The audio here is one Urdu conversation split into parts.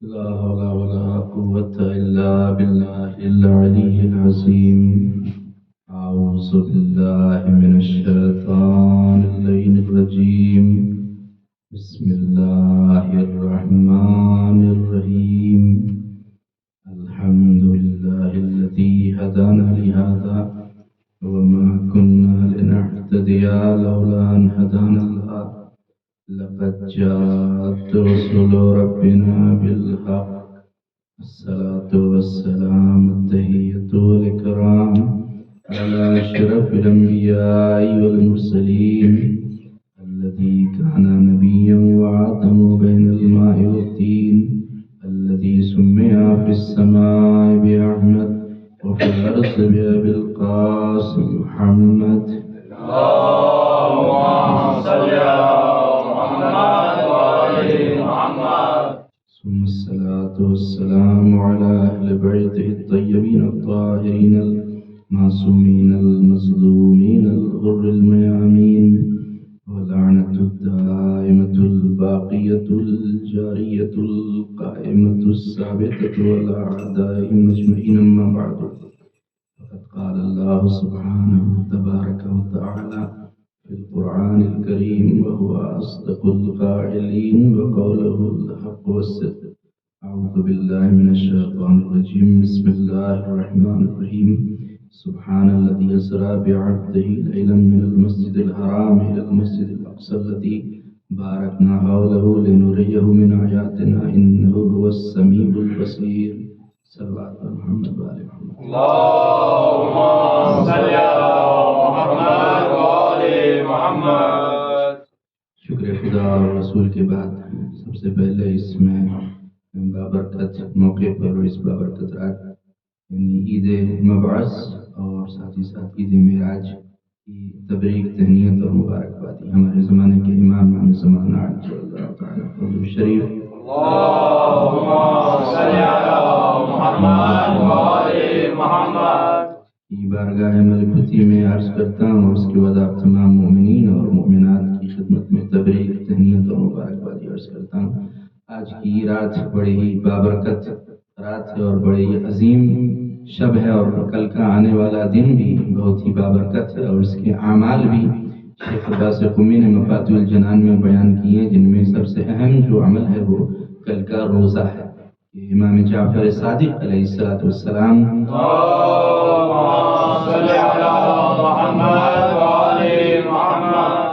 لا حول ولا قوة إلا بالله العلي العظيم. أعوذ بالله من الشيطان اللعين الرجيم. بسم الله الرحمن الرحيم. الحمد لله الذي هدانا لهذا وما كنا لنهتدي لولا أن هدانا الله. لقد جاءت رسل ربنا بالحق. الصلاة والسلام التحية والإكرام على أشرف الأنبياء والمرسلين الذي كان نبيا وآدم بين الماء والطين، الذي سمي في السماء بأحمد وفي الأرض بأبي القاسم محمد. اللهم صل على ثم الصلاة والسلام على أهل بيته الطيبين الطاهرين المعصومين المظلومين الغر الميامين، واللعنة الدائمة الباقية الجارية القائمة الثابتة على أعدائهم أجمعين. أما بعد، فقد قال الله سبحانه تبارك وتعالى في القرآن الكريم وهو أصدق القائلين وقوله الحق والصدق. أعوذ بالله من الشيطان الرجيم. بسم الله الرحمن الرحيم. سبحان الذي أسرى بعبده ليلا من المسجد الحرام إلى المسجد الأقصى الذي باركنا حوله لنريه من آياتنا إنه هو السميع البصير. صلى الله على محمد وآل محمد. اللهم صل على محمد وآل محمد. شکر خدا اور رسول کے بعد سب سے پہلے اس میں بابرکت موقع پر اور اس بابرکت رات یعنی عید مبعث اور ساتھ ہی ساتھ عید معراج کی تبریک، تہنیت اور مبارکبادی ہمارے زمانے کے امام زمانہ صلی اللہ تعالیٰ علیہ شریف. اللهم صل على محمد وآل محمد. کی بارگاہ ملکوتی میں عرض کرتا ہوں اور اس کے بعد آپ تمام مومنین اور مومنات کی خدمت میں تبریک، تہنیت اور مبارکبادی عرض کرتا ہوں. آج کی رات بڑی ہی بابرکت رات ہے اور بڑی عظیم شب ہے، اور کل کا آنے والا دن بھی بہت ہی بابرکت ہے، اور اس کے اعمال بھی شیخ عباس قمی نے مفاتیح الجنان میں بیان کیے، جن میں سب سے اہم جو عمل ہے وہ کل کا روزہ ہے. امام جعفر صادق علیہ السلام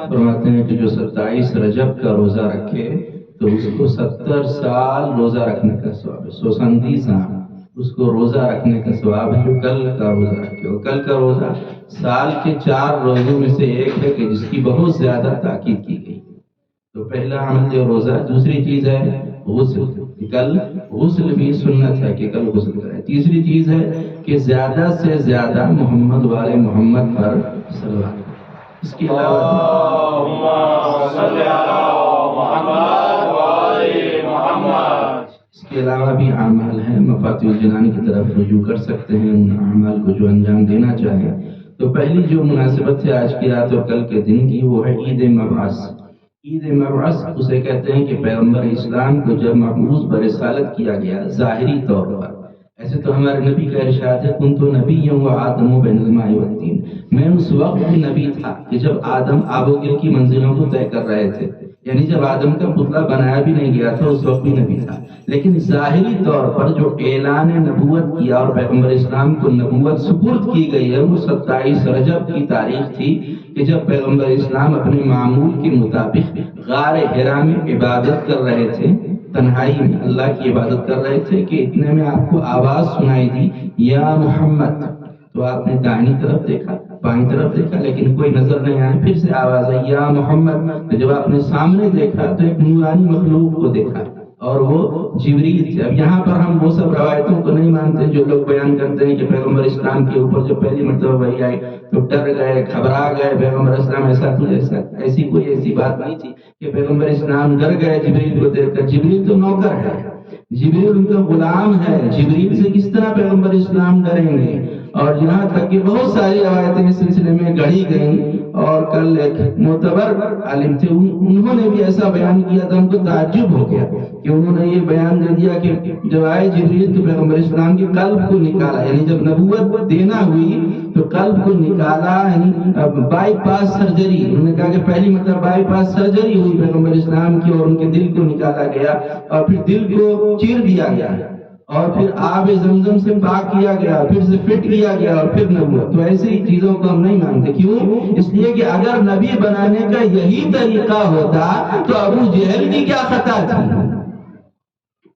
فرماتے ہیں کہ جو 27 رجب کا روزہ رکھے تو اس کو 70 سال روزہ رکھنے کا ثواب ہے. 70 اس کو روزہ رکھنے کا ثواب ہے جو کل کا روزہ رکھے. اور کل کا روزہ سال کے 4 روزوں میں سے ایک ہے کہ جس کی بہت زیادہ تاکید کی گئی. تو پہلا عمل جو روزہ، دوسری چیز ہے غسل. کل غسل بھی سنت ہے کہ کل غسل کرے. تیسری چیز ہے کہ زیادہ سے زیادہ محمد والے محمد پر صلوات. اس کے علاوہ بھی اعمال ہیں، مفاتیح الجنان کی طرف رجوع کر سکتے ہیں ان اعمال کو جو انجام دینا چاہیں. تو پہلی جو مناسبت ہے آج کی رات اور کل کے دن کی وہ ہے عید مبعث. عید مبعث اسے کہتے ہیں کہ پیغمبر اسلام کو جب مبعوث برسالت کیا گیا ظاہری طور پر. ایسے تو ہمارے نبی کا ارشاد ہے کنت نبیا وآدم بین الماء والطین. میں اس وقت بھی نبی تھا کہ جب آدم آب و گل کی منزلوں کو طے کر رہے تھے، یعنی جب آدم کا پتلا بنایا بھی نہیں گیا تھا اس وقت بھی نبی تھا. لیکن ظاہری طور پر جو اعلان نبوت کیا اور پیغمبر اسلام کو نبوت سپرد کی گئی ہے وہ 27 رجب کی تاریخ تھی کہ جب پیغمبر اسلام اپنے معمول کے مطابق غار حرا میں عبادت کر رہے تھے، تنہائی میں اللہ کی عبادت کر رہے تھے کہ اتنے میں آپ کو آواز سنائی دی یا محمد. تو آپ نے دائیں طرف دیکھا، بائیں طرف دیکھا لیکن کوئی نظر نہیں آئی. پھر سے آواز آئی یا محمد. تو جب آپ نے سامنے دیکھا تو ایک نورانی مخلوق کو دیکھا اور وہ جبریل تھے. اب یہاں پر ہم وہ سب روایتوں کو نہیں مانتے جو لوگ بیان کرتے ہیں کہ پیغمبر اسلام کے اوپر جب پہلی مرتبہ وحی آئی تو ڈر گئے، گھبرا گئے. پیغمبر اسلام ایسا کوئی ایسی بات نہیں تھی کہ پیغمبر اسلام ڈر گئے جبریل کو دیکھ کر. جبریل تو نوکر ہے، جبریل ان کا غلام ہے. جبریل سے کس طرح پیغمبر اسلام ڈریں گے؟ اور یہاں تک کہ بہت ساری روایتیں اس سلسلے میں گڑھی گئیں اور کل ایک معتبر عالم تھے، انہوں نے بھی ایسا بیان کیا تھا، ان کو تعجب ہو گیا کہ انہوں نے یہ بیان دے دیا کہ جب آئے جبریل تو پیغمبر اسلام کے قلب کو نکالا، یعنی جب نبوت دینا ہوئی تو قلب کو نکالا، یعنی بائی پاس سرجری، انہوں نے کہا کہ پہلی مطلب بائی پاس سرجری ہوئی پیغمبر اسلام کی اور ان کے دل کو نکالا گیا اور پھر دل کو چیر دیا گیا اور پھر آب زمزم سے پاک کیا گیا، پھر سے فٹ کیا گیا اور پھر نبوت۔ تو ایسی چیزوں کو ہم نہیں مانتے، کیوں؟ اس لیے کہ اگر نبی بنانے کا یہی طریقہ ہوتا تو ابو جہل کی کیا خطا تھی؟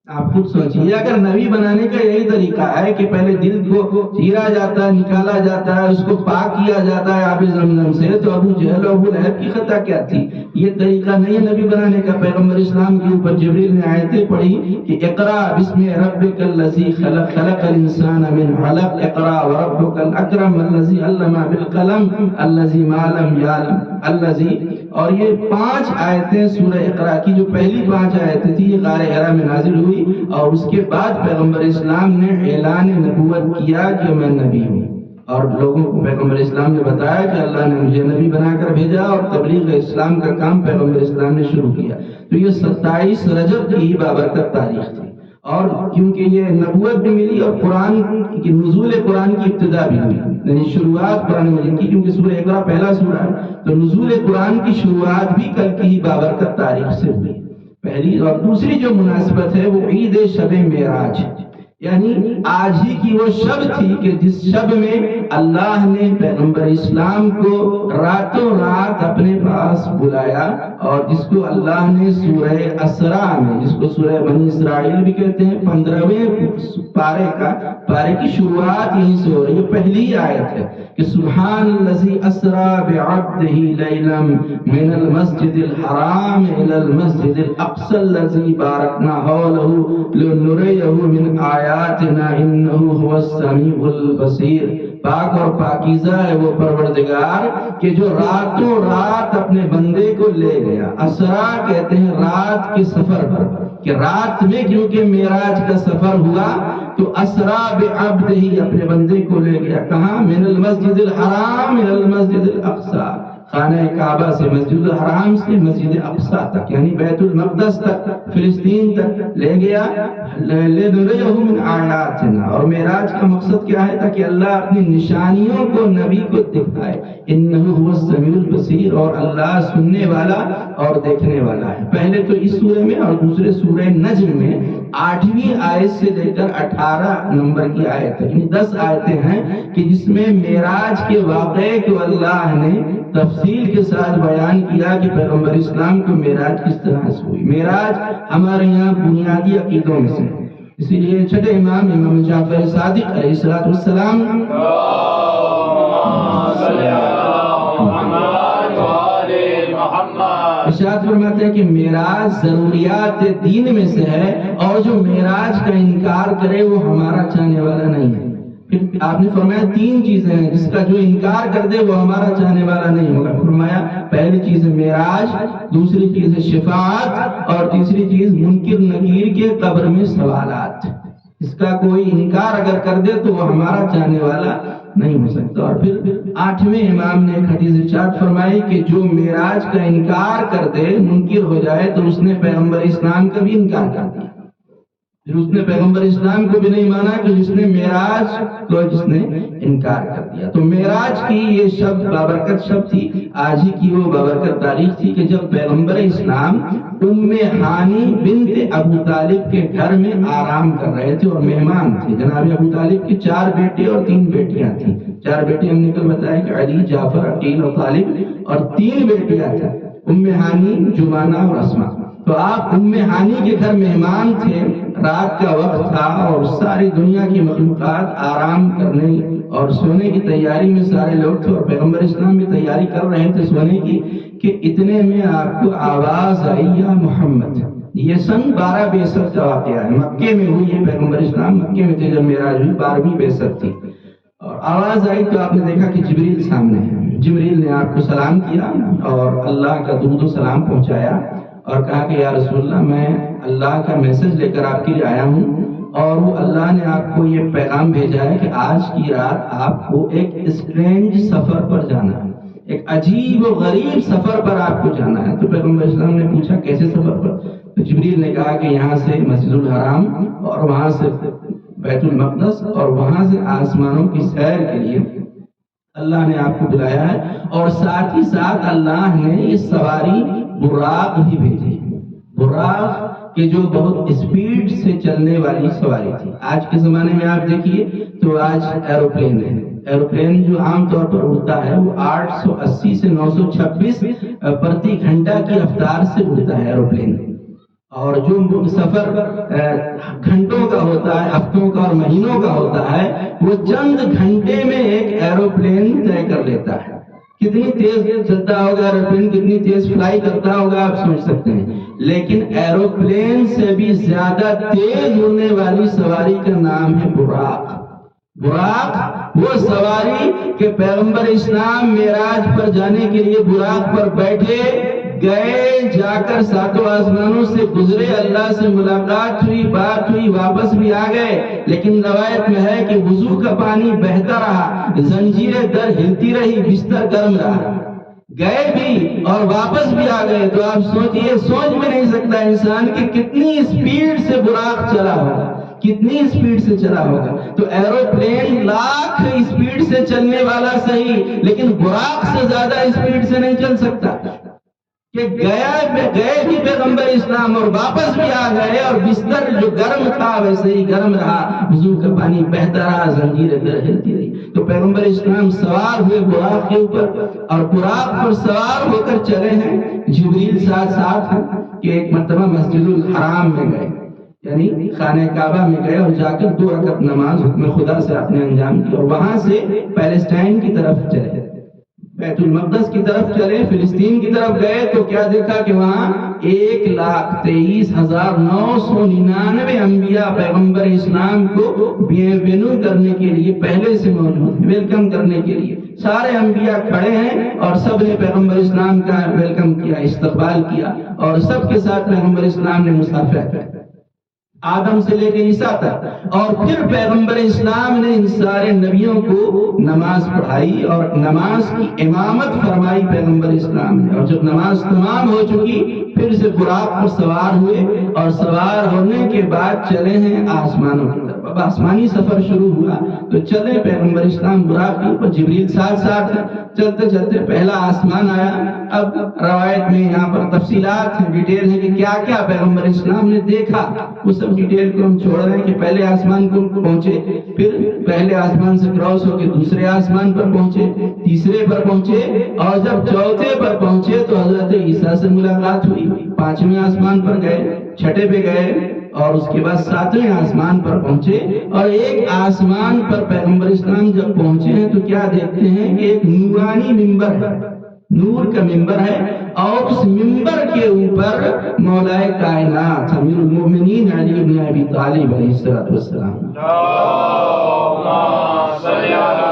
آپ خود سوچیے، اگر نبی بنانے کا یہی طریقہ ہے کہ پہلے دل کو چیرا جاتا ہے، نکالا جاتا ہے، اس کو پاک کیا جاتا ہے آب زمزم سے، تو ابو جہل اور ابو لہب کی خطا کیا تھی؟ یہ طریقہ نہیں ہے نبی بنانے کا۔ پیغمبر اسلام کے اوپر جبریل نے آیتیں پڑھی کہ اقرا بسم ربک الذی خلق، خلق الانسان من علق، اقرا وربک الاکرم الذی علم بالقلم الذی ما لم یعلم الذی، اور یہ 5 آیتیں سورہ اقرا کی جو پہلی 5 آیتیں تھی یہ غار حرا میں نازل ہوئی اور اس کے بعد پیغمبر اسلام نے اعلان نبوت کیا کہ میں نبی ہوں، اور لوگوں کو پیغمبر اسلام نے بتایا کہ اللہ نے مجھے نبی بنا کر بھیجا، اور تبلیغ اسلام کا کام پیغمبر اسلام نے شروع کیا۔ تو یہ 27 رجب کی بابرکت تاریخ تھی، اور کیونکہ یہ نبوت بھی ملی اور قرآن کی نزول قرآن کی ابتدا بھی ہوئی، یعنی شروعات قرآن مجید کی، کیونکہ سورہ اقرا پہلا سورہ ہے تو نزول قرآن کی شروعات بھی کل کی ہی بابرکت تاریخ سے ہوئی پہلی۔ اور دوسری جو مناسبت ہے وہ عید شب معراج، یعنی آج ہی کی وہ شب تھی کہ جس شب میں اللہ نے پیغمبر اسلام کو راتوں رات اپنے پاس بلایا، اور جس کو اللہ نے سورہ اسراء میں، جس کو سورہ بنی اسرائیل بھی کہتے ہیں، 15ویں پارے کی شروعات یہیں سے ہو رہی ہے۔ پہلی آیت ہے کہ سبحان الذی اسریٰ بعبدہ لیلا من المسجد الحرام الی المسجد الاقصی الذی بارکنا حولہ لنریہ من آیاتنا انہ هو السمیع البصیر۔ پاک اور پاکیزہ ہے وہ پروردگار کہ جو راتوں رات اپنے بندے کو لے گیا۔ اسراء کہتے ہیں رات کے سفر پر، کہ رات میں کیونکہ معراج کا سفر ہوا تو اسراء بعبدہ اپنے بندے کو لے گیا، کہاں؟ من المسجد الحرام الی المسجد الاقصی، خانہ کعبہ سے مسجد الحرام سے مسجد اقصی تک، یعنی بیت المقدس تک، فلسطین تک لے گیا۔ لنریہ من آیاتنا، اور معراج کا مقصد کیا ہے؟ تاکہ اللہ اپنی نشانیوں کو نبی کو دکھائے۔ انہ هو السمیع البصیر، اور اللہ سننے والا اور دیکھنے والا ہے۔ پہلے تو اس سورہ میں اور دوسرے سورہ نجم میں 8ویں آیت سے لے کر 18 نمبر کی آیت ہے، یعنی 10 آیتیں ہیں کہ جس میں معراج کے واقعے کو اللہ نے تفصیل کے ساتھ بیان کیا کہ پیغمبر اسلام کو معراج کس طرح سے ہوئی۔ معراج ہمارے یہاں بنیادی عقیدوں میں سے، اسی لیے چھٹے امام جعفر صادق علیہ السلام ارشاد فرماتے ہیں کہ معراج ضروریات دین میں سے ہے، اور جو معراج کا انکار کرے وہ ہمارا چاہنے والا نہیں ہے۔ پھر آپ نے فرمایا 3 چیزیں ہیں جس کا جو انکار کر دے وہ ہمارا چاہنے والا نہیں ہوگا۔ فرمایا پہلی چیز ہے معراج، دوسری چیز ہے شفاعت، اور تیسری چیز منکر نکیر کے قبر میں سوالات۔ اس کا کوئی انکار اگر کر دے تو وہ ہمارا چاہنے والا نہیں ہو سکتا۔ اور پھر 8ویں امام نے ایک حدیث ارشاد فرمائی کہ جو معراج کا انکار کر دے، منکر ہو جائے، تو اس نے پیغمبر اسلام کا بھی انکار کر دیا۔ پھر اس نے پیغمبر اسلام کو بھی نہیں مانا کہ جس نے معراج کو جس نے انکار کر دیا۔ تو معراج کی یہ شب بابرکت شب تھی، آج ہی کی وہ بابرکت تاریخ تھی کہ جب پیغمبر اسلام ام ہانی بنت ابو طالب کے گھر میں آرام کر رہے تھے اور مہمان تھے۔ جناب ابو طالب کے 4 بیٹے اور 3 بیٹیاں تھیں۔ 4 بیٹے ہم نے کل بتایا کہ علی، جعفر، عقیل اور طالب، اور 3 بیٹیاں تھیں، ام ہانی، جمانہ اور اسما۔ تو آپ ام ہانی کے گھر مہمان تھے، رات کا وقت تھا اور ساری دنیا کی مخلوقات آرام کرنے اور سونے کی تیاری میں سارے لوگ تھے، اور پیغمبر اسلام بھی تیاری کر رہے تھے سونے کی، کہ اتنے میں آپ کو آواز آئی یا محمد۔ یہ سن 1262 کا واقعہ ہے، مکے میں ہوئی ہے۔ پیغمبر اسلام مکے میں تھے جب معراج ہوئی، 1262 تھی، اور آواز آئی تو آپ نے دیکھا کہ جبریل سامنے ہے۔ جبریل نے آپ کو سلام کیا اور اللہ کا درود و سلام پہنچایا اور کہا کہ یا رسول اللہ، میں اللہ کا میسج لے کر آپ کے لیے آیا ہوں، اور وہ اللہ نے آپ کو یہ پیغام بھیجا ہے کہ آج کی رات آپ کو ایک اسٹرینج سفر پر جانا ہے۔ ایک عجیب و غریب سفر پر آپ کو جانا ہے۔ تو پیغمبر اسلام نے پوچھا کیسے سفر پر؟ تو جبریل نے کہا کہ یہاں سے مسجد الحرام اور وہاں سے بیت المقدس اور وہاں سے آسمانوں کی سیر کے لیے اللہ نے آپ کو بلایا ہے، اور ساتھ ہی ساتھ اللہ نے یہ سواری براق بھی بھیجی۔ براق کہ جو بہت اسپیڈ سے چلنے والی سواری تھی۔ آج کے زمانے میں آپ دیکھیے تو آج ایروپلین ہے، ایروپلین جو عام طور پر اڑتا ہے وہ 880 سے 926 پرتی گھنٹہ کی رفتار سے اڑتا ہے ایروپلین، اور جو سفر گھنٹوں کا ہوتا ہے، ہفتوں کا اور مہینوں کا ہوتا ہے، وہ چند گھنٹے میں ایک ایروپلین طے کر لیتا ہے۔ کتنی تیز چلتا ہوگا ایروپلین، کتنی تیز فلائی کرتا ہوگا آپ سوچ سکتے ہیں، لیکن ایروپلین سے بھی زیادہ تیز اڑنے والی سواری کا نام ہے براق۔ براق وہ سواری کہ پیغمبر اسلام معراج پر جانے کے لیے براق پر بیٹھے گئے، جا کر ساتوں آسمانوں سے گزرے، اللہ سے ملاقات ہوئی، بات ہوئی، واپس بھی آ گئے، لیکن روایت میں ہے کہ وضو کا پانی بہتا رہا، زنجیریں در ہلتی رہی، بستر گرم رہا، گئے بھی اور واپس بھی آ گئے۔ تو آپ سوچئے، سوچ بھی نہیں سکتا انسان کہ کتنی اسپیڈ سے براق چلا ہوگا، کتنی اسپیڈ سے چلا ہوگا۔ تو ایروپلین لاکھ اسپیڈ سے چلنے والا صحیح، لیکن براق سے زیادہ اسپیڈ سے نہیں چل سکتا، کہ گئے بھی پیغمبر اسلام اور واپس بھی آ گئے، اور بستر جو گرم تھا ویسے ہی گرم رہا، وضو کا پانی بہتا رہا، زنجیریں در ہلتی رہی۔ تو پیغمبر اسلام سوار ہوئے براق کے اوپر، اور براق پر سوار ہو کر چلے ہیں، جبریل ساتھ ساتھ ہیں کہ ایک مرتبہ مسجد الحرام میں گئے، یعنی خانہ کعبہ میں گئے، اور جا کر 2 رکعت نماز حکم خدا سے آپ نے انجام کی، اور وہاں سے پیلسٹائن کی طرف چلے، بیت المقدس کی طرف چلے، فلسطین کی طرف گئے، تو کیا دیکھا کہ وہاں 1,23,999 انبیاء پیغمبر اسلام کو وینو کرنے کے لیے پہلے سے موجود ہیں، ویلکم کرنے کے لیے سارے انبیاء کھڑے ہیں، اور سب نے پیغمبر اسلام کا ویلکم کیا، استقبال کیا، اور سب کے ساتھ پیغمبر اسلام نے مصافحہ کیا، آدم سے لے کے عیسیٰ تک۔ اور پھر پیغمبر اسلام نے ان سارے نبیوں کو نماز پڑھائی اور نماز کی امامت فرمائی پیغمبر اسلام نے، اور جب نماز تمام ہو چکی پھر سے براق پر سوار ہوئے، اور سوار ہونے کے بعد چلے ہیں آسمانوں کی طرف۔ اب آسمانی سفر شروع ہوا تو چلے پیغمبر اسلام براق کے اوپر، جبریل ساتھ ساتھ ہے، چلتے چلتے پہلا آسمان آیا۔ اب روایت میں یہاں پر تفصیلات ہیں، ڈیٹیل ہے کہ کیا کیا پیغمبر اسلام نے دیکھا، وہ سب ڈیٹیل کو ہم چھوڑ رہے ہیں کہ پہلے آسمان کو پہنچے، پھر پہلے آسمان سے کراس ہو کے دوسرے آسمان پر پہنچے، تیسرے پر پہنچے، اور جب چوتھے پر پہنچے تو حضرت عیسیٰ سے ملاقات ہوئی، 5ویں آسمان پر گئے، 6 پہ گئے، اور اس کے بعد 7ویں آسمان پر پہنچے، اور ایک آسمان پر پیغمبر اسلام جب پہنچے ہیں تو کیا دیکھتے ہیں کہ ایک نورانی ممبر ہے، نور کا ممبر ہے، اور اس ممبر کے اوپر مولا کائنات امیر المومنین علی بن ابی طالب علیہ السلام۔ اللہم صلی علی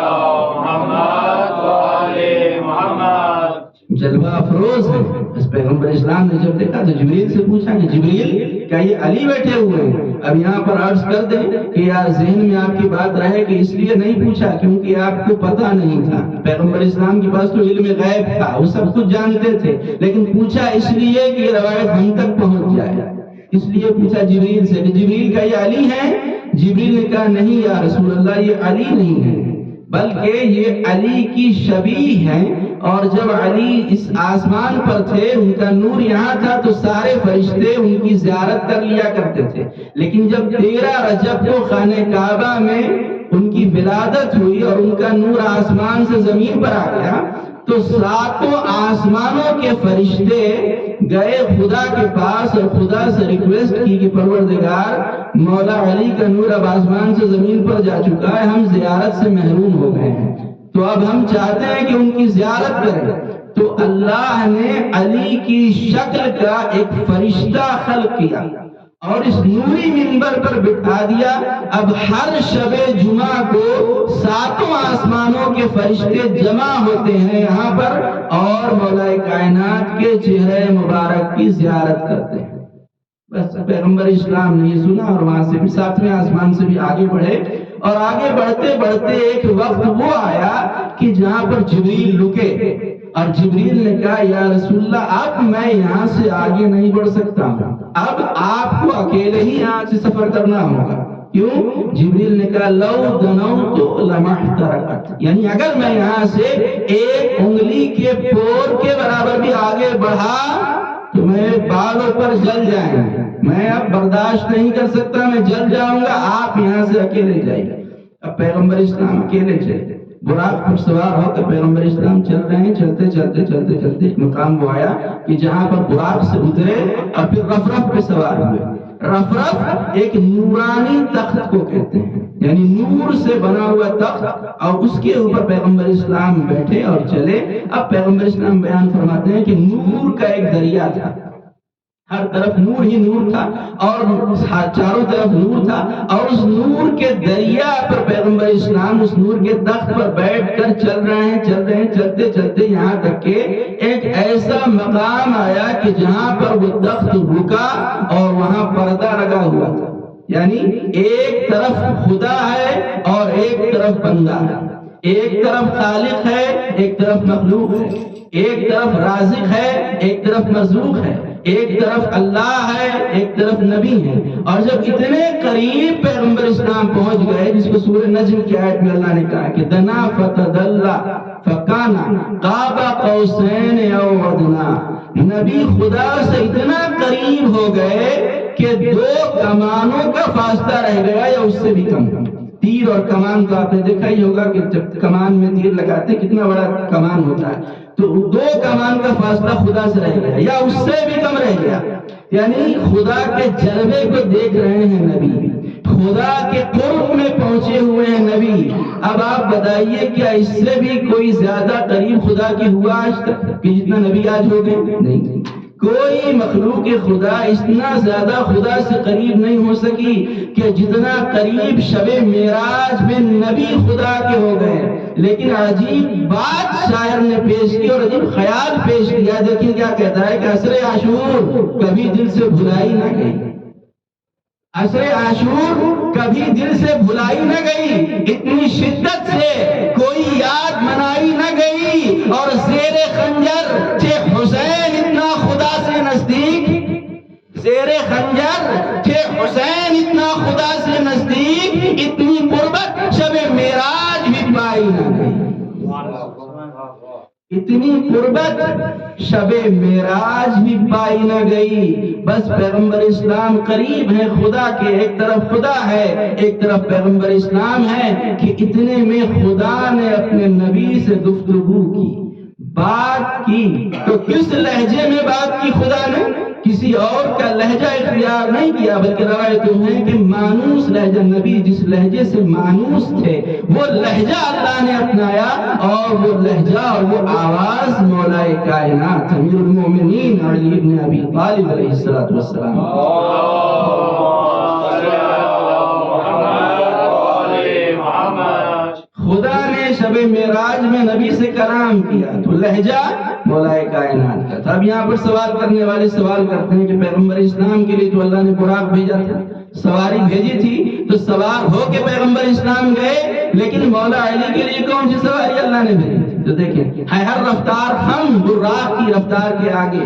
محمد و آل محمد۔ جلوہ افروز ہے۔ اس پیغمبر اسلام نے جب دیکھا تو جبریل سے پوچھا کہ جبریل کیا یہ علی بیٹھے ہوئے ہیں؟ اب یہاں پر عرض کر دیں کہ یار ذہن میں آپ کی بات رہے کہ اس لیے نہیں پوچھا کیونکہ آپ کو پتہ نہیں تھا، پیغمبر اسلام کے پاس تو علم غیب تھا، وہ سب کچھ جانتے تھے، لیکن پوچھا اس لیے کہ یہ روایت ہم تک پہنچ جائے، اس لیے پوچھا جبریل سے کہ جبریل کا یہ علی ہے؟ جبریل نے کہا نہیں یا رسول اللہ، یہ علی نہیں ہے، بلکہ یہ علی کی شبیہ ہیں، اور جب علی اس آسمان پر تھے ان کا نور یہاں تھا تو سارے فرشتے ان کی زیارت کر لیا کرتے تھے، لیکن جب 13 رجب کو خانہ کعبہ میں ان کی ولادت ہوئی اور ان کا نور آسمان سے زمین پر آ گیا تو 7 آسمانوں کے فرشتے گئے خدا کے پاس اور خدا سے ریکویسٹ کی کہ پروردگار مولا علی کا نور اب آسمان سے زمین پر جا چکا ہے، ہم زیارت سے محروم ہو گئے ہیں، تو اب ہم چاہتے ہیں کہ ان کی زیارت کریں۔ تو اللہ نے علی کی شکل کا ایک فرشتہ خلق کیا اور اس نوری منبر پر بٹھا دیا۔ اب ہر شب جمعہ کو 7 آسمانوں کے فرشتے جمع ہوتے ہیں یہاں پر اور مولا کائنات کے چہرے مبارک کی زیارت کرتے ہیں۔ بس پیغمبر اسلام نے یہ سنا اور وہاں سے بھی 7ویں آسمان سے بھی آگے بڑھے، اور آگے بڑھتے بڑھتے ایک وقت وہ آیا کہ جہاں پر جبریل رکے اور جبریل نے کہا یا رسول اللہ اب میں یہاں سے آگے نہیں بڑھ سکتا ہوں، اب آپ کو اکیلے ہی یہاں سے سفر کرنا ہوگا۔ کیوں؟ جبریل نے کہا لو دنوت لما احترقت، یعنی اگر میں یہاں سے ایک انگلی کے پور کے برابر بھی آگے بڑھا تو میں بالوں پر جل جائیں گے، میں اب برداشت نہیں کر سکتا، میں جل جاؤں گا، آپ یہاں سے اکیلے جائیے۔ اب پیغمبر اسلام اکیلے چلے، براق پر سوار ہو کر پیغمبر اسلام چل رہے ہیں، چلتے چلتے چلتے چلتے ایک مقام وہ آیا کہ جہاں پر براق سے اترے اور پھر رفرف پہ سوار ہوئے۔ رفرف ایک نورانی تخت کو کہتے ہیں، یعنی نور سے بنا ہوا تخت، اور اس کے اوپر پیغمبر اسلام بیٹھے اور چلے۔ اب پیغمبر اسلام بیان فرماتے ہیں کہ نور کا ایک دریا تھا، ہر طرف نور ہی نور تھا اور چاروں طرف نور تھا، اور اس نور کے دریا پر پیغمبر اسلام اس نور کے تخت پر بیٹھ کر چل رہے ہیں، چلتے چلتے یہاں تک کہ ایک ایسا مقام آیا کہ جہاں پر وہ تخت رکا اور وہاں پردہ لگا ہوا تھا، یعنی ایک طرف خدا ہے اور ایک طرف بندہ ہے، ایک طرف خالق ہے ایک طرف مخلوق ہے، ایک طرف رازق ہے ایک طرف مرزوق ہے، ایک طرف اللہ ہے ایک طرف نبی ہے۔ اور جب اتنے قریب پیغمبر اسلام پہنچ گئے، جس کو سورہ نجم کی آیت میں اللہ نے کہا کہ دنا فتدلا فکانا قاب قوسین او ادنا، نبی خدا سے اتنا قریب ہو گئے کہ 2 کمانوں کا فاصلہ رہ گیا یا اس سے بھی کم۔ تیر اور کمان تو آپ نے دیکھا ہی ہوگا کہ جب کمان میں تیر لگاتے کتنا بڑا کمان ہوتا ہے، تو 2 کمان کا فاصلہ خدا سے رہ گیا یا اس سے بھی کم رہ گیا، یعنی خدا کے جلوے کو دیکھ رہے ہیں نبی، خدا کے قرب میں پہنچے ہوئے ہیں نبی۔ اب آپ بتائیے کیا اس سے بھی کوئی زیادہ قریب خدا کی ہوا آج تک کہ جتنا نبی آج ہو گئے؟ نہیں، کوئی مخلوق خدا اتنا زیادہ خدا سے قریب نہیں ہو سکی کہ جتنا قریب شب معراج میں نبی خدا کے ہو گئے۔ لیکن عجیب بات شاعر نے پیش کی اور عجیب خیال پیش کیا، دیکھیں کیا کہتا ہے کہ عصر عاشور کبھی دل سے بھلائی نہ گئی، عصر عاشور کبھی دل سے بھلائی نہ گئی، اتنی شدت سے کوئی یاد منائی نہ گئی، اور زیر خنجر تھے حسین اتنا خدا سے نزدیک، زیر خنجر تھے حسین اتنا خدا سے نزدیک، اتنی قربت شب معراج بھی پائی نہ گئی، اتنی قربت شب معراج بھی پائی نہ گئی۔ بس پیغمبر اسلام قریب ہے خدا کے، ایک طرف خدا ہے ایک طرف پیغمبر اسلام ہے، کہ اتنے میں خدا نے اپنے نبی سے گفتگو کی، بات کی۔ تو کس لہجے میں بات کی خدا نے؟ کسی اور کا لہجہ اختیار نہیں کیا، بلکہ روایتوں ہے کہ مانوس لہجہ، نبی جس لہجے سے مانوس تھے وہ لہجہ اللہ نے اپنایا، اور وہ لہجہ اور وہ آواز مولا کائنات امیر المومنین علی بن ابی طالب علیہ السلام۔ خدا نے شب معراج میں نبی سے کلام کیا تو لہجہ مولا کائنات کا تھا۔ اب یہاں پر سوال کرنے والے سوال کرتے ہیں کہ پیغمبر اسلام کے لیے تو اللہ نے براق بھیجا تھا، سواری بھیجی تھی، تو سوار ہو کے پیغمبر اسلام گئے، لیکن مولا علی کے لیے کون سی سواری اللہ نے بھیجی تھی؟ تو دیکھیں ہے ہر رفتار ہم براق کی رفتار کے آگے،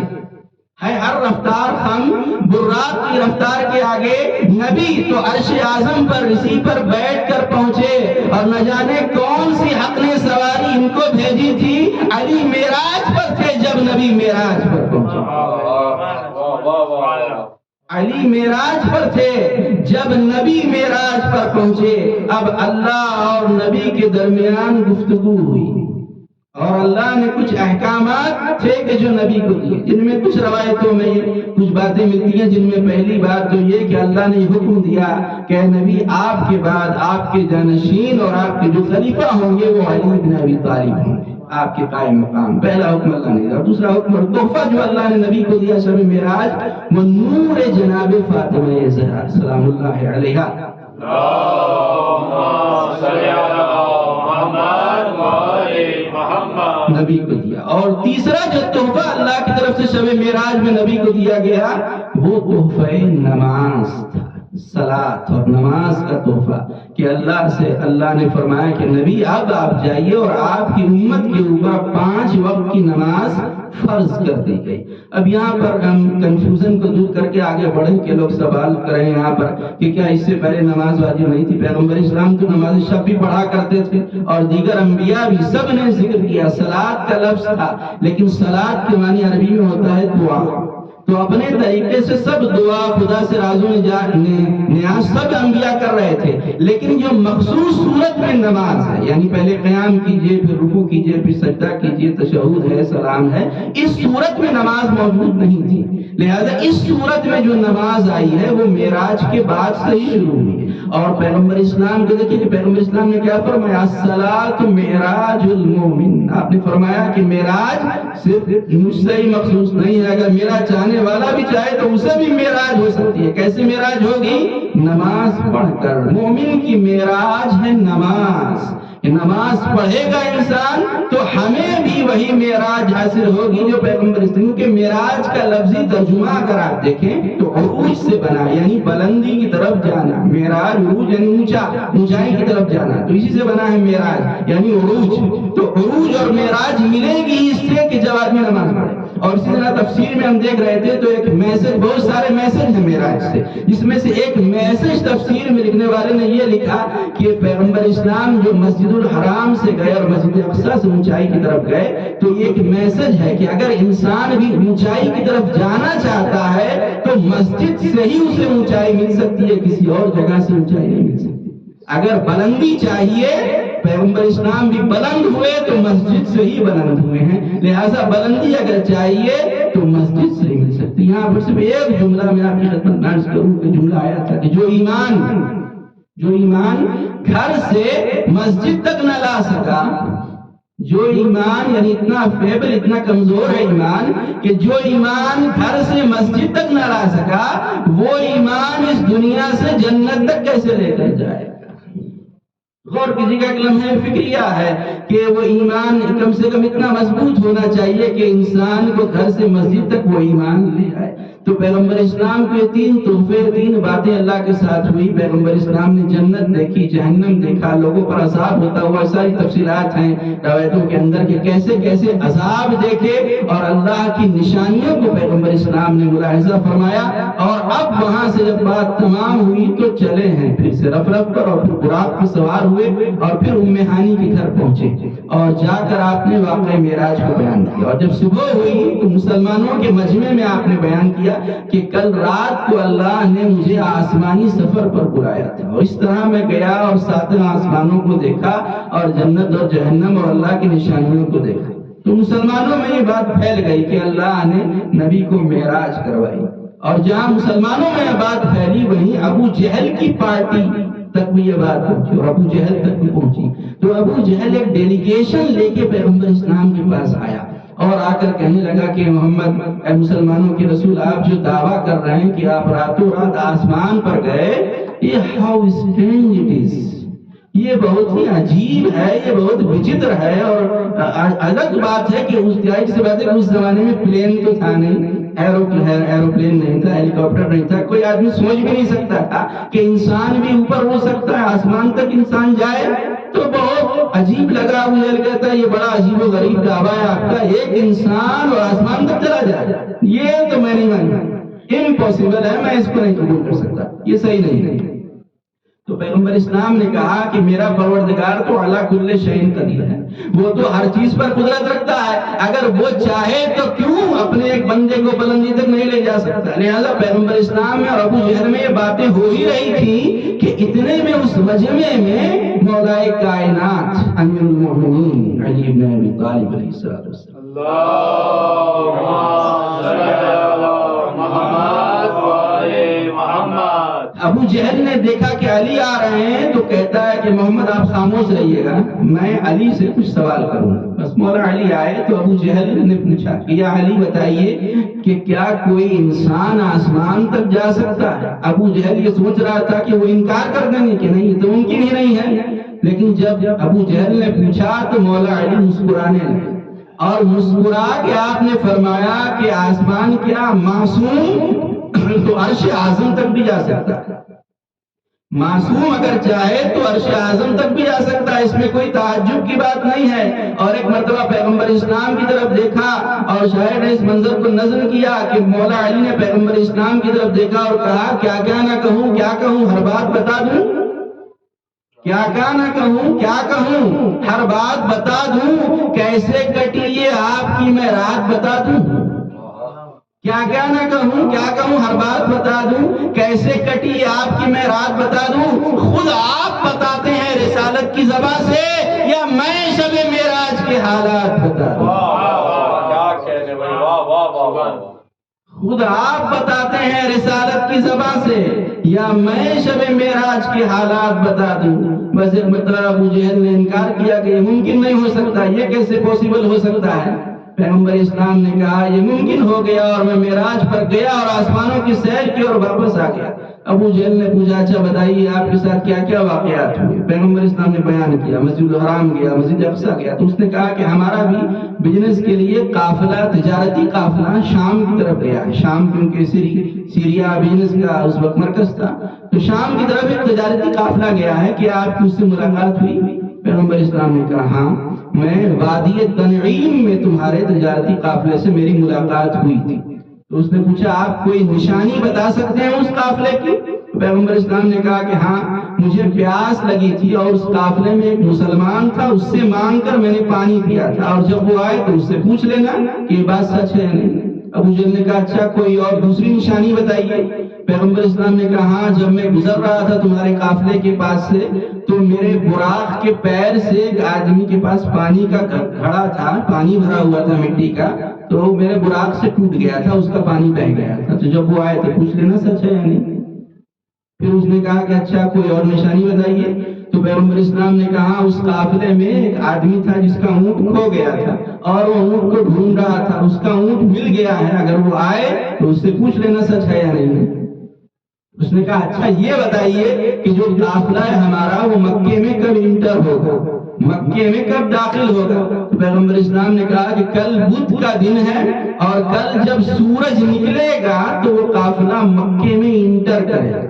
ہے ہر رفتار ہم براق کی رفتار کے آگے۔ نبی تو عرش اعظم پر اسی پر بیٹھ کر پہنچے، اور نہ جانے کون سی حق نے سواری ان کو بھیجی تھی۔ علی معراج پر تھے جب نبی معراج پر پہنچے، علی معراج پر تھے جب نبی معراج پر پہنچے۔ اب اللہ اور نبی کے درمیان گفتگو ہوئی، اور اللہ نے کچھ احکامات تھے کہ جو نبی کو دیے، جن میں کچھ روایتوں میں کچھ باتیں ملتی ہیں، جن میں پہلی بات تو یہ کہ اللہ نے حکم دیا کہ اے نبی آپ کے بعد آپ کے جانشین اور آپ کے جو خلیفہ ہوں گے وہ علی بن ابی طالب ہوں گے، آپ کے قائم مقام۔ پہلا حکم اللہ نے دیا، اور دوسرا حکم اور تحفہ جو اللہ نے نبی کو دیا شب معراج، وہ نور جناب فاطمہ زہرا سلام اللہ علیہا نبی کو دیا۔ اور تیسرا جو تحفہ اللہ کی طرف سے شب معراج میں نبی کو دیا گیا وہ تحفہ نماز تھا۔ صلاۃ اور نماز کا تحفہ کہ اللہ سے اللہ نے فرمایا کہ نبی اب آپ جائیے اور آپ کی امت کے اوپر 5 وقت کی نماز فرض کر دی گئی۔ اب یہاں پر ہم کنفیوژن کو دور کر کے آگے بڑھیں کہ لوگ سوال کریں یہاں پر کہ کیا اس سے پہلے نماز واجب نہیں تھی؟ پیغمبر اسلام تو نماز شب بھی پڑھا کرتے تھے اور دیگر انبیاء بھی، سب نے ذکر کیا۔ صلاۃ کا لفظ تھا لیکن صلاۃ کے معنی عربی میں ہوتا ہے دعا، تو اپنے طریقے سے سب دعا، خدا سے راز و نیاز سب انبیاء کر رہے تھے، لیکن جو مخصوص صورت میں نماز ہے، یعنی پہلے قیام کیجئے، پھر رکوع کیجئے، پھر سجدہ کیجئے، تشہد ہے، سلام ہے، اس صورت میں نماز موجود نہیں تھی۔ لہذا اس صورت میں جو نماز آئی ہے وہ معراج کے بعد سے ہی شروع ہوئی ہے۔ اور پیغمبر اسلام کو دیکھیں کہ پیغمبر اسلام نے کیا فرمایا؟ الصلاۃ معراج المومن۔ آپ نے فرمایا کہ معراج صرف مجھ سے ہی مخصوص نہیں ہے، اگر میرا چاہنے والا بھی چاہے تو اسے بھی معراج ہو سکتی ہے۔ کیسے معراج ہوگی؟ نماز پڑھ کر۔ مومن کی معراج ہے نماز، نماز پڑھے گا انسان تو ہمیں بھی وہی معراج حاصل ہوگی جو پیغمبر اسلام کے معراج کا لفظی ترجمہ اگر آپ دیکھیں تو عروج سے بنا، یعنی بلندی کی طرف جانا۔ معراج عروج یعنی اونچائی کی طرف جانا، تو اسی سے بنا ہے معراج یعنی عروج۔ تو عروج اور معراج ملے گی اس سے کہ جب آدمی نماز پڑھے۔ اور اسی طرح تفسیر میں ہم دیکھ رہے تھے تو ایک میسج، بہت سارے میسج ہیں معراج سے، جس میں سے ایک میسج تفسیر میں لکھنے والے نے یہ لکھا کہ پیغمبر اسلام جو مسجد الحرام سے گئے اور مسجد اقصی سے اونچائی کی طرف گئے، تو یہ ایک میسج ہے کہ اگر انسان بھی اونچائی کی طرف جانا چاہتا ہے تو مسجد سے ہی اسے اونچائی مل سکتی ہے، کسی اور جگہ سے اونچائی نہیں مل سکتی۔ اگر بلندی چاہیے، پیغمبر اسلام بھی بلند ہوئے تو مسجد سے ہی بلند ہوئے ہیں، لہٰذا بلندی اگر چاہیے تو مسجد سے ہی مل سکتی۔ یہاں پر صرف ایک جملہ میں آپ کی خدمت میں عرض کروں کہ جملہ آیا تھا کہ جو ایمان گھر سے مسجد تک نہ لا سکا، جو ایمان یعنی اتنا فیبل، اتنا کمزور ہے ایمان کہ جو ایمان گھر سے مسجد تک نہ لا سکا، وہ ایمان اس دنیا سے جنت تک کیسے لے کر جائے؟ غور کسی کا ایک لمحہ فکریہ ہے کہ وہ ایمان کم سے کم اتنا مضبوط ہونا چاہیے کہ انسان کو گھر سے مسجد تک وہ ایمان لے آئے۔ تو پیغمبر اسلام کو یہ 3 تحفے، 3 باتیں اللہ کے ساتھ ہوئی۔ پیغمبر اسلام نے جنت دیکھی، جہنم دیکھا، لوگوں پر عذاب ہوتا ہوا، ساری تفصیلات ہیں روایتوں کے اندر کہ کیسے کیسے عذاب دیکھے، اور اللہ کی نشانیوں کو پیغمبر اسلام نے ملاحظہ فرمایا۔ اور اب وہاں سے جب بات تمام ہوئی تو چلے ہیں پھر سے رف پر، اور پھر براق پر سوار ہوئے اور پھر ام ہانی کے گھر پہنچے اور جا کر آپ نے واقعہ معراج کو بیان کیا۔ اور جب صبح ہوئی تو مسلمانوں کے مجمع میں آپ نے بیان کیا کہ کل رات کو اللہ نے مجھے آسمانی سفر پر بلایا تھا، اور اس طرح میں گیا اور 7 آسمانوں کو دیکھا اور جنت اور جہنم اور اللہ کی نشانیوں کو دیکھا۔ تو مسلمانوں میں یہ بات پھیل گئی کہ اللہ نے نبی کو معراج کروائی، اور جہاں مسلمانوں میں یہ بات پھیلی وہیں ابو جہل کی پارٹی تک بھی یہ بات پہنچی اور ابو جہل تک بھی پہنچی۔ تو ابو جہل ایک ڈیلیگیشن لے کے پیغمبر اسلام کے پاس آیا اور آ کر کہنے لگا کہ محمد، اے مسلمانوں کے رسول، آپ جو دعویٰ کر رہے ہیں کہ آپ راتوں رات آسمان پر گئے، یہ ہاؤ اسٹرینج اٹ از، یہ بہت ہی عجیب ہے، یہ بہت وچتر ہے، اور الگ بات ہے کہ اس زمانے میں پلین تو تھا نہیں، ایروپلین نہیں تھا، ہیلی کاپٹر نہیں تھا، کوئی آدمی سوچ بھی نہیں سکتا تھا کہ انسان بھی اوپر ہو سکتا ہے، آسمان تک انسان جائے۔ تو بہت عجیب لگا، مجھے کہتا ہے یہ بڑا عجیب و غریب دعویٰ ہے آپ کا، ایک انسان اور آسمان تک چلا جائے، یہ تو میں نہیں مانتا، امپاسبل ہے، میں اس کو نہیں قبول کر سکتا، یہ صحیح نہیں ہے۔ تو پیغمبر اسلام نے کہا کہ میرا پروردگار تو علی کل شیء قدیر ہے، وہ تو ہر چیز پر قدرت رکھتا ہے، اگر وہ چاہے تو کیوں اپنے ایک بندے کو بلندی تک نہیں لے جا سکتا۔ لہذا پیغمبر اسلام میں اور ابو جہل میں یہ باتیں ہو ہی رہی تھی کہ اتنے میں اس مجمع میں مولائے کائنات امیر المومنین علی بن ابی طالب علیہ السلام، اللہم صلی علی محمد و آل محمد۔ ابو جہل نے دیکھا کہ علی آ رہے ہیں تو کہتا ہے کہ محمد آپ خاموش رہیے گا، میں علی سے کچھ سوال کروں گا۔ بس مولا علی آئے تو ابو جہل نے پوچھا کہ یا علی بتائیے کہ کیا کوئی انسان آسمان تک جا سکتا ہے؟ ابو جہل یہ سوچ رہا تھا کہ وہ انکار کر دیں گے کہ نہیں، یہ تو ممکن ہی نہیں ہے، لیکن جب ابو جہل نے پوچھا تو مولا علی مسکرانے لگے، اور مسکرا کے آپ نے فرمایا کہ آسمان کیا معصوم تو عرش اعظم تک بھی جا سکتا ہے۔ معصوم اگر چاہے تو عرش اعظم تک بھی جا سکتا ہے، اس میں کوئی تعجب کی بات نہیں ہے۔ اور ایک مرتبہ پیغمبر اسلام کی طرف دیکھا اور شاعر نے اس منظر کو نظم کیا کہ مولا علی نے پیغمبر اسلام کی طرف دیکھا اور کہا کیا کیا نہ کہوں، کیا کہوں، ہر بات بتا دوں، کیا کیا نہ کہوں، کیا کہوں، ہر بات بتا دوں، کیسے کٹی یہ آپ کی میں رات بتا دوں، کیا کیا نہ کہوں، کیا کہوں، ہر بات بتا دوں، کیسے کٹی آپ کی میں رات بتا دوں، خود آپ بتاتے ہیں رسالت کی زبان سے یا میں شب معراج کے حالات بتا دوں، خود آپ بتاتے ہیں رسالت کی زبان سے یا میں شب معراج کے حالات بتا دوں۔ بس ایک مرتبہ ابو جہل نے انکار کیا کہ یہ ممکن نہیں ہو سکتا، یہ کیسے پوسیبل ہو سکتا ہے؟ پیغمبر اسلام نے کہا یہ ممکن ہو گیا، اور میں معراج پر گیا اور آسمانوں کی سیر کی اور واپس آ گیا۔ ابو جہل نے پوچھا اچھا بتائیے آپ کے ساتھ کیا کیا واقعات ہوئے؟ پیغمبر اسلام نے بیان کیا، مسجد الحرام گیا، مسجد اقصی گیا، تو اس نے کہا کہ ہمارا بھی بزنس کے لیے قافلہ، تجارتی قافلہ شام کی طرف گیا ہے، شام کیونکہ سیریا بزنس کا اس وقت مرکز تھا، تو شام کی طرف ایک تجارتی قافلہ گیا ہے، کیا آپ کی اس سے ملاقات ہوئی؟ پیغمبر اسلام نے کہا ہاں، میں وادی تنعیم میں تمہارے تجارتی قافلے سے میری ملاقات ہوئی تھی۔ تو اس نے پوچھا آپ کوئی نشانی بتا سکتے ہیں اس قافلے کی؟ پیغمبر اسلام نے کہا کہ ہاں، مجھے پیاس لگی تھی اور اس قافلے میں ایک مسلمان تھا، اس سے مانگ کر میں نے پانی پیا تھا، اور جب وہ آئے تو اس سے پوچھ لینا کہ یہ بات سچ ہے یا نہیں۔ ابو جہل نے کہا اچھا کوئی اور دوسری نشانی بتائیے۔ پیغمبر اسلام نے کہا ہاں، جب میں گزر رہا تھا تمہارے قافلے کے پاس سے تو میرے براق کے پیر سے ایک آدمی کے پاس پانی کا گھڑا تھا، پانی بھرا ہوا تھا مٹی کا، تو میرے براق سے ٹوٹ گیا تھا، اس کا پانی بہہ گیا تھا، تو جب وہ آئے تو پوچھ لینا سچ ہے یا نہیں۔ پھر اس نے کہا کہ اچھا کوئی اور نشانی بتائیے۔ تو پیغمبر اسلام نے کہا اس قافلے میں ایک آدمی تھا جس کا اونٹ کھو گیا تھا اور وہ اونٹ کو ڈھونڈ رہا تھا، اس کا اونٹ مل گیا ہے، اگر وہ آئے تو اس سے پوچھ لینا سچ ہے یا نہیں۔ اس نے کہا اچھا یہ بتائیے کہ جو قافلہ ہے ہمارا وہ مکے میں کب انٹر ہوگا، مکے میں کب داخل ہوگا؟ تو پیغمبر اسلام نے کہا کہ کل بدھ کا دن ہے اور کل جب سورج نکلے گا تو وہ قافلہ مکے میں انٹر کرے گا۔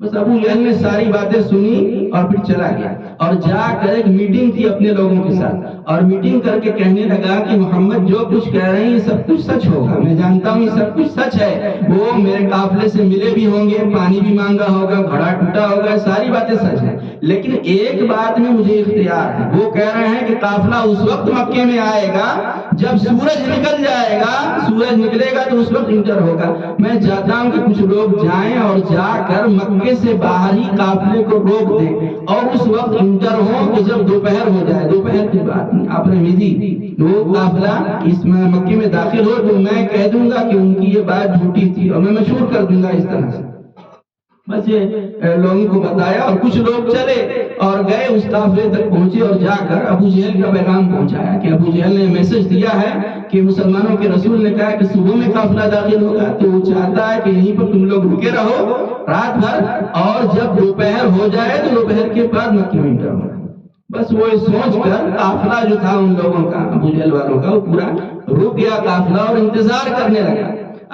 بس ابو جہل نے ساری باتیں سنی اور پھر چلا گیا اور جا کر ایک میٹنگ کی اپنے لوگوں کے ساتھ، اور میٹنگ کر کے کہنے لگا کہ محمد جو کچھ کہہ رہے ہیں یہ سب کچھ سچ ہوگا، میں جانتا ہوں یہ سب کچھ سچ ہے، وہ میرے قافلے سے ملے بھی ہوں گے، پانی بھی مانگا ہوگا، گھڑا ٹوٹا ہوگا، ساری باتیں سچ ہیں، لیکن ایک بات میں مجھے اختیار ہے، وہ کہہ رہے ہیں کہ قافلہ اس وقت مکے میں آئے گا جب سورج نکل جائے گا، سورج نکلے گا تو اس وقت انٹر ہوگا۔ میں چاہتا ہوں کہ کچھ لوگ جائیں اور جا کر مکے سے باہر ہی قافلے کو روک دیں اور اس وقت انٹر ہو کہ جب دوپہر ہو جائے، دوپہر کی بات نہیں، آپ نے میری وہ قافلہ اس میں مکے میں داخل ہو تو میں کہہ دوں گا کہ ان کی یہ بات جھوٹی تھی اور میں مشہور کر دوں گا اس طرح سے۔ بس یہ لوگوں کو بتایا اور کچھ لوگ چلے اور گئے، اس قافلے تک پہنچے اور جا کر ابو جہل کا پیغام پہنچایا کہ ابو جہل نے میسج دیا ہے کہ مسلمانوں کے رسول نے کہا کہ صبح میں قافلہ داخل ہوگا، تو وہ چاہتا ہے کہ یہیں پر تم لوگ رکے رہو رات بھر، اور جب دوپہر ہو جائے تو دوپہر کے بعد مکے میں انٹر ہوگا۔ بس وہ سوچ کر قافلہ جو تھا ان لوگوں کا، ابو جہل والوں کا، وہ پورا رک گیا قافلہ اور انتظار کرنے لگا۔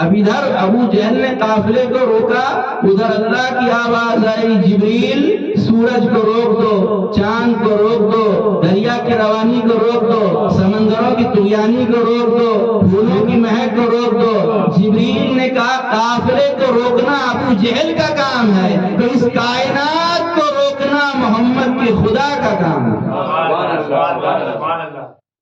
اب ادھر ابو جہل نے قافلے کو روکا، ادھر اللہ کی آواز آئی جبریل سورج کو روک دو، چاند کو روک دو، دریا کی روانی کو روک دو، سمندروں کی طغیانی کو روک دو، پھولوں کی مہک کو روک دو۔ جبریل نے کہا قافلے کو روکنا ابو جہل کا کام ہے، تو اس کائنات کو روکنا محمد کے خدا کا کام ہے۔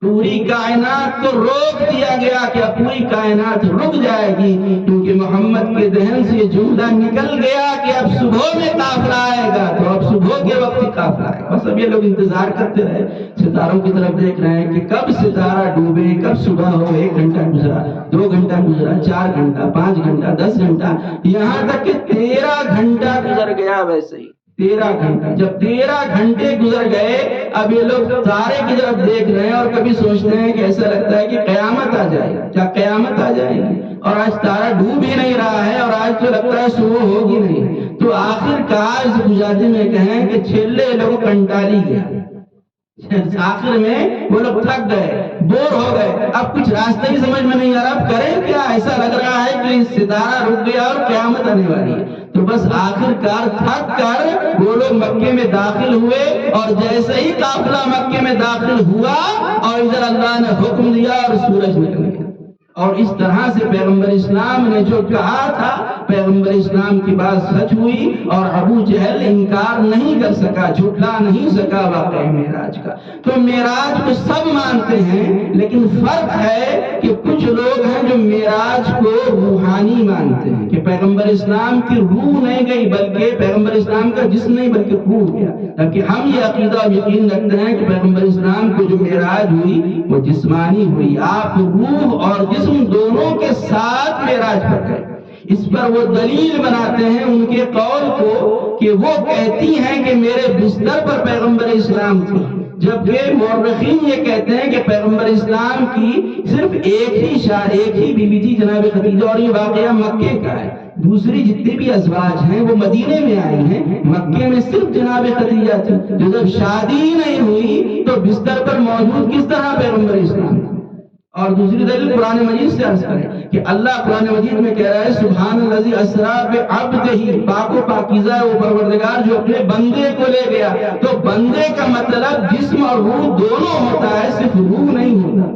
پوری کائنات کو روک دیا گیا کہ اب پوری کائنات رک جائے گی، کیونکہ محمد کے دہن سے یہ جملہ نکل گیا کہ اب صبح میں قافلہ آئے گا، تو اب صبح کے وقت ہی قافلہ آئے گا۔ بس اب یہ لوگ انتظار کرتے رہے، ستاروں کی طرف دیکھ رہے ہیں کہ کب ستارہ ڈوبے، کب صبح ہو۔ 1 گھنٹہ گزرا، 2 گھنٹہ گزرا، 4 گھنٹہ، 5 گھنٹہ، 10 گھنٹہ، یہاں تک کہ 13 گھنٹہ گزر گیا۔ ویسے ہی 13 گھنٹہ، جب 13 گھنٹے گزر گئے، اب یہ لوگ تارے کی طرف دیکھ رہے ہیں اور کبھی سوچتے ہیں کہ ایسا لگتا ہے کہ قیامت آ جائے، کیا قیامت آ جائے گی، اور آج تارا ڈوب ہی نہیں رہا ہے اور آج تو لگتا ہے صبح ہوگی نہیں۔ تو آخر کار اس گجراتی میں کہیں کہ چھلے لوگ کنٹالی گیا، آخر میں وہ لوگ تھک گئے، بور ہو گئے، اب کچھ راستہ ہی سمجھ میں نہیں آ رہا، اب کریں کیا؟ ایسا لگ رہا ہے کہ میں ستارہ رک گیا اور قیامت آنے والی ہے. تو بس آخر کار تھک کر وہ لوگ مکے میں داخل ہوئے، اور جیسے ہی قافلہ مکے میں داخل ہوا اور ادھر اللہ نے حکم دیا اور سورج نکل گیا. اور اس طرح سے پیغمبر اسلام نے جو کہا تھا، پیغمبر اسلام کی بات سچ ہوئی، اور ابو جہل انکار نہیں کر سکا، جھٹلا نہیں سکا واقعہ معراج کا. تو معراج کو سب مانتے ہیں، لیکن فرق ہے کہ کچھ لوگ ہیں جو معراج کو روحانی مانتے ہیں کہ پیغمبر اسلام کی روح نہیں گئی، بلکہ پیغمبر اسلام کا جسم نہیں بلکہ روح گیا. جبکہ ہم یہ عقیدہ اور یقین رکھتے ہیں کہ پیغمبر اسلام کو جو معراج ہوئی وہ جسمانی ہوئی. آپ روح اور جسم دونوں کے ساتھ معراج پر گئے. اس پر وہ دلیل بناتے ہیں ان کے قول کو کہ وہ کہتی ہیں کہ میرے بستر پر پیغمبر اسلام تھے، جبکہ مورخین یہ کہتے ہیں کہ پیغمبر اسلام کی صرف ایک ہی بیوی تھی، جناب خدیجہ، اور یہ واقعہ مکے کا ہے. دوسری جتنی بھی ازواج ہیں وہ مدینے میں آئی ہیں، مکے میں صرف جناب خدیجہ تھی. جو جب شادی نہیں ہوئی تو بستر پر موجود کس طرح پیغمبر اسلام تھے. اور دوسری دلیل قرآن مجید سے عرض کریں کہ اللہ قرآن مجید میں کہہ رہا ہے سبحان الذی اسریٰ بعبدہ، پاک و پاکیزہ وہ پروردگار جو اپنے بندے کو لے گیا. تو بندے کا مطلب جسم اور روح دونوں ہوتا ہے، صرف روح نہیں ہوتا.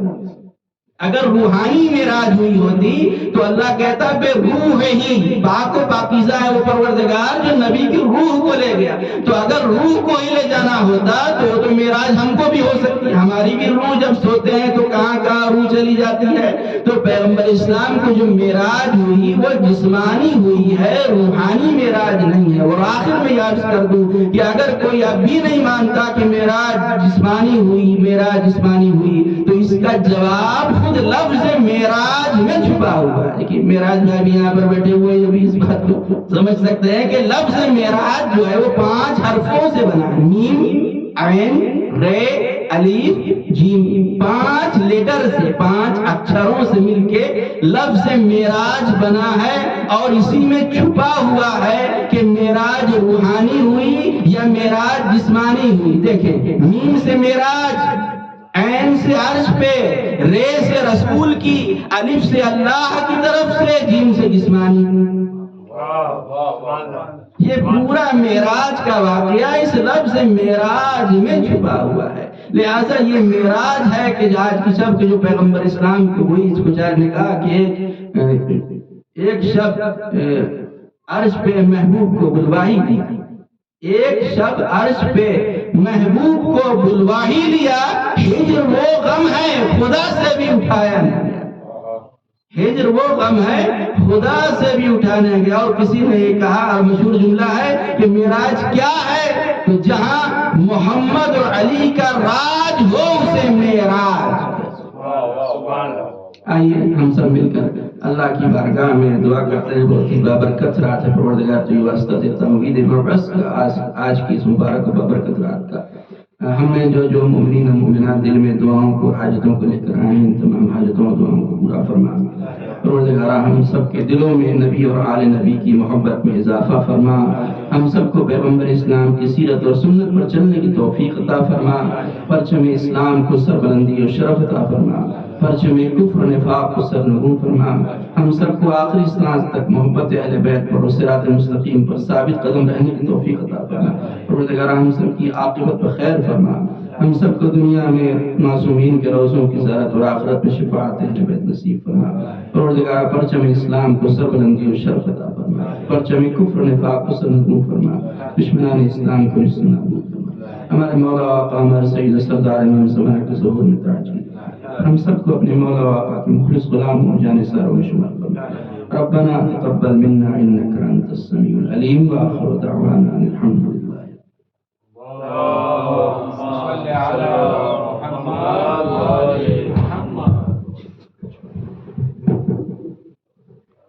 اگر روحانی معراج ہوئی ہوتی تو اللہ کہتا بے روح ہی، پاک و پاکیزہ ہے وہ پروردگار جو نبی کی روح کو لے گیا. تو اگر روح کو ہی لے جانا ہوتا تو معراج ہم کو بھی ہو سکتی. ہماری بھی روح جب سوتے ہیں تو کہاں کہاں روح چلی جاتی ہے. تو پیغمبر اسلام کو جو معراج ہوئی وہ جسمانی ہوئی ہے، روحانی معراج نہیں ہے. اور آخر میں یاد کر دوں کہ اگر کوئی اب بھی نہیں مانتا کہ معراج جسمانی ہوئی تو اس کا جواب خود لفظ معراج میں چھپا ہوا ہے. کہ معراج میں بھی یہاں پر بیٹھے ہوئے یہ بھی اس بات کو سمجھ سکتے ہیں کہ لفظ معراج جو ہے وہ 5 حرفوں سے بنا ہے. میم، عین، رے، الف، جیم، 5 لیٹر سے، 5 اکشروں سے مل کے لفظ معراج بنا ہے. اور اسی میں چھپا ہوا ہے کہ معراج روحانی ہوئی یا معراج جسمانی ہوئی. دیکھیں، میم سے معراج، عین سے عرش پہ، رے سے رسول کی، الف سے اللہ کی طرف سے، جیم سے جسمانی. یہ پورا معراج کا واقعہ اس لفظ معراج میں چھپا ہوا ہے. لہٰذا یہ معراج ہے کہ آج کی شب کے جو پیغمبر اسلام کی ہوئی، اس کو شاید نے کہا کہ ایک شب عرش پہ محبوب کو بلوا ہی دیا. ایک شب عرش پہ محبوب کو بلوا ہی لیا. ہجر وہ غم ہے خدا سے بھی اٹھایا نہیں گیا. ہجر وہ غم ہے خدا سے بھی اٹھایا نہیں گیا. اور کسی نے یہ کہا، اور مشہور جملہ ہے کہ معراج کیا ہے؟ تو جہاں محمد اور علی کا راج ہو اسے معراج. آئیے ہم سب مل کر اللہ کی بارگاہ میں دعا کرتے ہیں. بہت ہی بابرکت رات ہے پروردگار، تو یہ واسطہ دیتا ہوں عید مبعث کا، آج کی اس مبارک و بابرکت رات کا. ہم نے جو مومنین و مومنات دل میں دعاؤں کو، حاجتوں کو لے کر آئے ہیں، ان تمام حاجتوں اور دعاؤں کو پورا فرما. پروردگار ہم سب کے دلوں میں نبی اور آل نبی کی محبت میں اضافہ فرما. ہم سب کو پیغمبر اسلام کی سیرت اور سنت پر چلنے کی توفیق عطا فرما. پرچم اسلام کو سربلندی و شرف عطا فرما. پرچم کفر و نفاق کو سرنگون فرما. ہم سب کو آخری سانس تک محبت اہل بیت پر اور صراط مستقیم پر ثابت قدم رہنے کی توفیق عطا فرما. پروردگار ہم سب کی عاقبت پر خیر فرما. ہم سب کو دنیا میں معصومین کے روزوں کی زیارت اور آخرت میں شفاعت اہل بیت نصیب فرما. پروردگار پرچم اسلام کو سربلندی و شرف عطا فرما. پرچم کفر و نفاق کو سرنگون فرما. دشمنان اسلام کو نصر نابود فرما. ہمارے مولا آقا ہمارے سید سردار امام زمانہ کے ظہور میں تاج کی. ہم سب کو اپنے مولا و آقا کے مخلص غلام اور جانثاروں میں شمار فرما. ربنا تقبل منا انك انت السميع العليم واخر دعوانا الحمد لله.